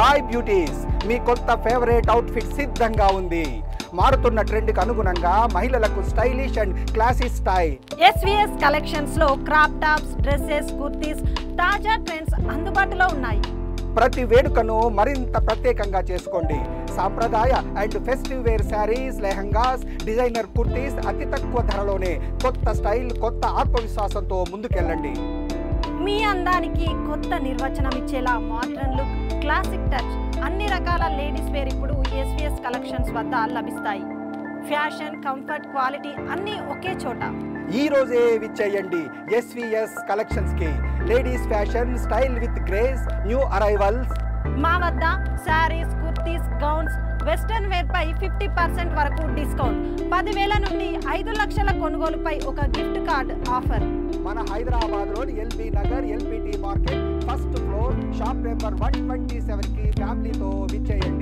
Hi beauties, మీ కొత్త favourite outfit సిద్ధంగా ఉంది. మారుతున్న ట్రెండ్కి అనుగుణంగా మహిళలకు stylish and classy style. SVS collections లో క్రాప్ టాప్స్, డ్రెస్సెస్, కుర్తీస్ తాజా ట్రెండ్స్ అందుబాటులో ఉన్నాయి. ప్రతి వేడుకను మరింత ప్రత్యేకంగా చేసుకోండి. సాంప్రదాయ and festive wear saris, lehengas, designer kurtis అతి తక్కువ ధరలోనే. కొత్త స్టైల్, కొత్త ఆత్మవిశ్వాసంతో ముందుకెళ్ళండి. మీ అందానికి కొత్త నిర్వచనం ఇచ్చేలా మోడర్న్ లుక్, క్లాసిక్ టచ్, అన్ని రకాల లేడీస్ వేర్ ఇప్పుడు ఎస్విఎస్ కలెక్షన్స్ వద్ద లభిస్తాయి. ఫ్యాషన్, కంఫర్ట్, క్వాలిటీ అన్నీ ఒకే చోట. ఈ రోజే విచ్చేయండి ఎస్విఎస్ కలెక్షన్స్ కి. Ladies fashion, style with grace, new arrivals. మా వద్ద saris, kurtis, gowns, western wear పై 50% వరకు డిస్కౌంట్. 10,000 నుండి 5 లక్షల కొనుగోలుపై ఒక గిఫ్ట్ కార్డ్ ఆఫర్. మన హైదరాబాద్ లోని LB Nagar, LPT market, first floor, shop number 127 కి ఫ్యామిలీతో విచ్చేయండి.